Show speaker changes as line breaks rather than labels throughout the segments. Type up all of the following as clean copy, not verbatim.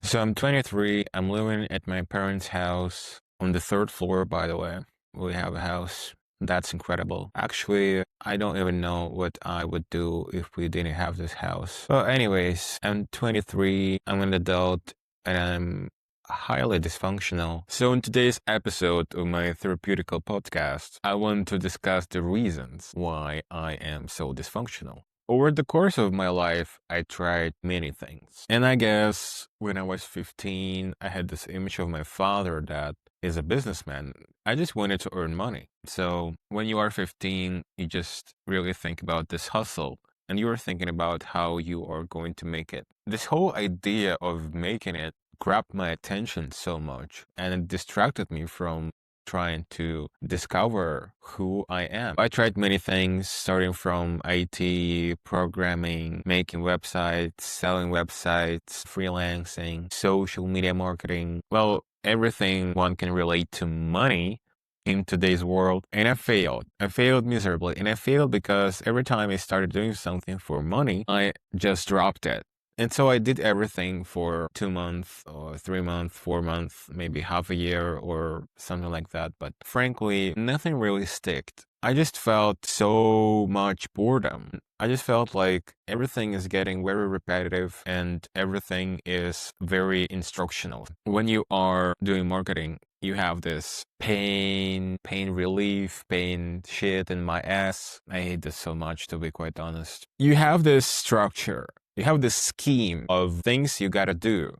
So I'm 23. I'm living at my parents' house on the third floor, by the way. We have a house. That's incredible. Actually, I don't even know what I would do if we didn't have this house. Well, anyways, I'm 23. I'm an adult and I'm highly dysfunctional. So in today's episode of my Therapeutical Podcast, I want to discuss the reasons why I am so dysfunctional. Over the course of my life, I tried many things. And I guess when I was 15, I had this image of my father that is a businessman. I just wanted to earn money. So when you are 15, you just really think about this hustle and you're thinking about how you are going to make it. This whole idea of making it grabbed my attention so much and it distracted me from trying to discover who I am. I tried many things, starting from IT, programming, making websites, selling websites, freelancing, social media marketing. Well, everything one can relate to money in today's world. And I failed. I failed miserably. And I failed because every time I started doing something for money, I just dropped it. And so I did everything for 2 months or 3 months, 4 months, maybe half a year or something like that. But frankly, nothing really sticked. I just felt so much boredom. I just felt like everything is getting very repetitive and everything is very instructional. When you are doing marketing, you have this pain relief, pain shit in my ass. I hate this so much, to be quite honest. You have this structure. You have this scheme of things you gotta do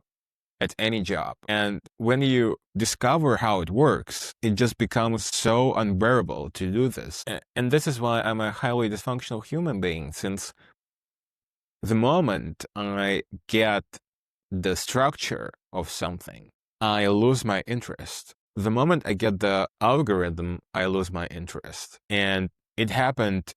at any job. And when you discover how it works, it just becomes so unbearable to do this. And this is why I'm a highly dysfunctional human being, since the moment I get the structure of something, I lose my interest. The moment I get the algorithm, I lose my interest. And it happened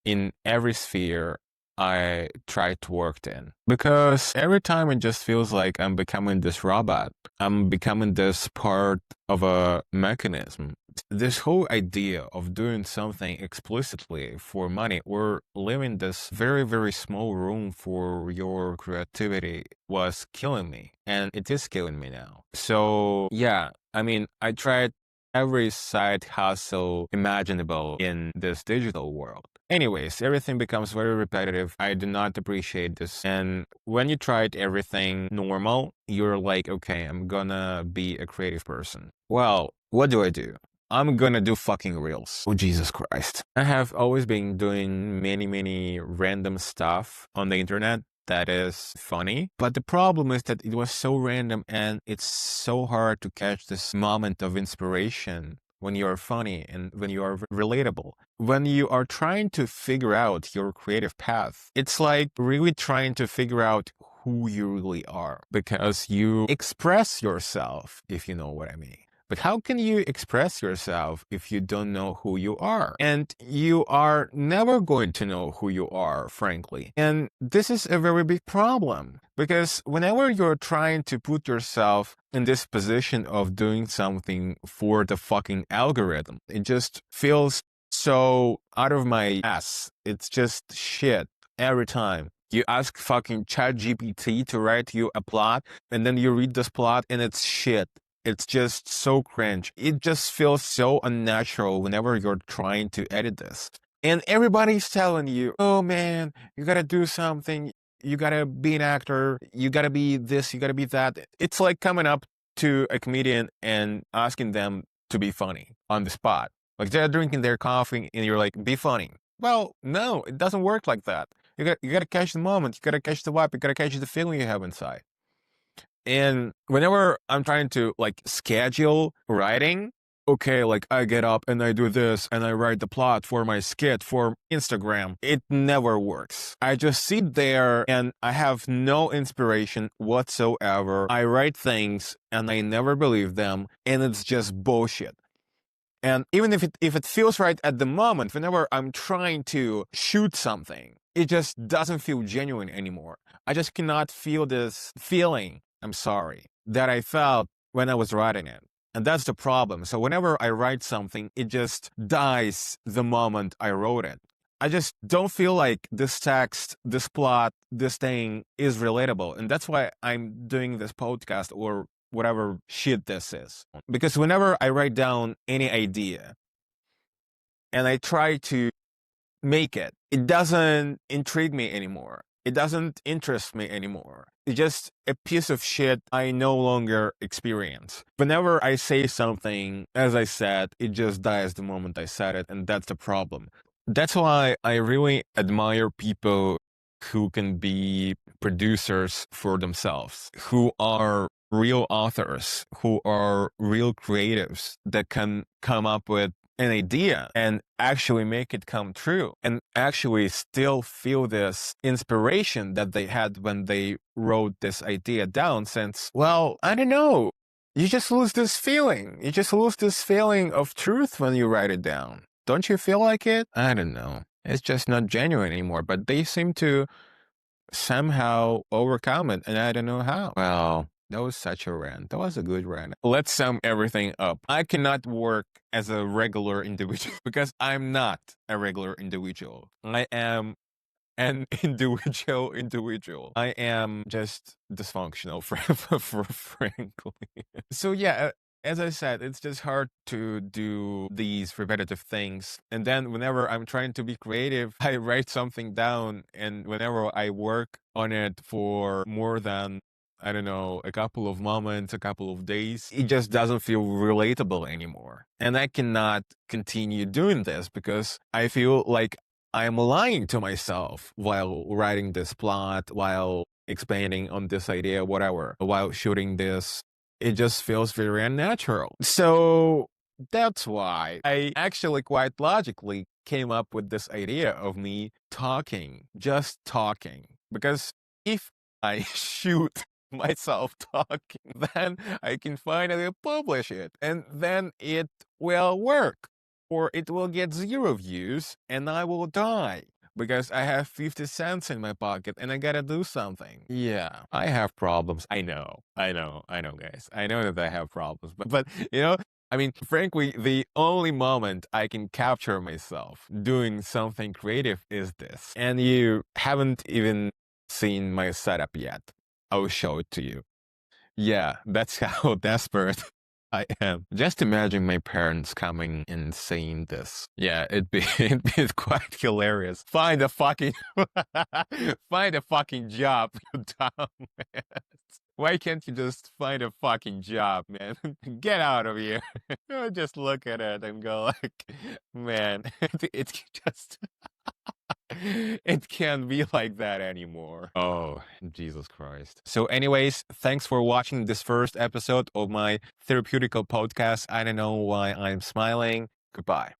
in every sphere I tried to work in. Because every time it just feels like I'm becoming this robot. I'm becoming this part of a mechanism. This whole idea of doing something explicitly for money or living this very, very small room for your creativity was killing me. And it is killing me now. So yeah, I mean, I tried every side hustle imaginable in this digital world. Anyways, everything becomes very repetitive. I do not appreciate this. And when you tried everything normal, you're like, okay, I'm gonna be a creative person. Well, what do? I'm gonna do fucking reels. Oh, Jesus Christ. I have always been doing many random stuff on the internet that is funny. But the problem is that it was so random and it's so hard to catch this moment of inspiration when you are funny and when you are relatable. When you are trying to figure out your creative path, it's like really trying to figure out who you really are because you express yourself, if you know what I mean. But how can you express yourself if you don't know who you are? And you are never going to know who you are, frankly. And this is a very big problem because whenever you're trying to put yourself in this position of doing something for the fucking algorithm, it just feels so out of my ass. It's just shit every time. You ask fucking ChatGPT to write you a plot, and then you read this plot and it's shit. It's just so cringe. It just feels so unnatural whenever you're trying to edit this. And everybody's telling you, oh man, you gotta do something. You gotta be an actor. You gotta be this. You gotta be that. It's like coming up to a comedian and asking them to be funny on the spot. Like they're drinking their coffee and you're like, be funny. Well, no, it doesn't work like that. You gotta catch the moment. You gotta catch the vibe. You gotta catch the feeling you have inside. And whenever I'm trying to like schedule writing, okay, like I get up and I do this and I write the plot for my skit for Instagram, it never works. I just sit there and I have no inspiration whatsoever. I write things and I never believe them and it's just bullshit. And even if it feels right at the moment, whenever I'm trying to shoot something, it just doesn't feel genuine anymore. I just cannot feel this feeling, I'm sorry, that I felt when I was writing it. And that's the problem. So whenever I write something, it just dies the moment I wrote it. I just don't feel like this text, this plot, this thing is relatable. And that's why I'm doing this podcast or whatever shit this is. Because whenever I write down any idea and I try to make it, it doesn't intrigue me anymore. It doesn't interest me anymore. It's just a piece of shit I no longer experience. Whenever I say something, as I said, it just dies the moment I said it, and that's the problem. That's why I really admire people who can be producers for themselves, who are real authors, who are real creatives that can come up with an idea and actually make it come true and actually still feel this inspiration that they had when they wrote this idea down, since, well, I don't know, you just lose this feeling. You just lose this feeling of truth when you write it down. Don't you feel like it? I don't know. It's just not genuine anymore, but they seem to somehow overcome it, and I don't know how. Well, that was such a rant. That was a good rant. Let's sum everything up. I cannot work as a regular individual because I'm not a regular individual. I am an individual. I am just dysfunctional, frankly. So yeah, as I said, it's just hard to do these repetitive things. And then whenever I'm trying to be creative, I write something down. And whenever I work on it for more than, I don't know, a couple of moments, a couple of days, it just doesn't feel relatable anymore. And I cannot continue doing this because I feel like I'm lying to myself while writing this plot, while expanding on this idea, whatever, while shooting this. It just feels very unnatural. So that's why I actually quite logically came up with this idea of me talking, just talking. Because if I shoot myself talking, then I can finally publish it. And then it will work. Or it will get 0 views and I will die. Because I have 50 cents in my pocket and I gotta do something. Yeah, I have problems. I know, guys. I know that I have problems. But I mean, frankly, the only moment I can capture myself doing something creative is this. And you haven't even seen my setup yet. I will show it to you. Yeah, that's how desperate I am. Just imagine my parents coming and saying this. Yeah, it'd be quite hilarious. Find a fucking job, you dumbass. Why can't you just find a fucking job, man? Get out of here. Just look at it and go like, man, it's just it can't be like that anymore. Oh, Jesus Christ. So anyways, thanks for watching this first episode of my Therapeutical Podcast. I don't know why I'm smiling. Goodbye.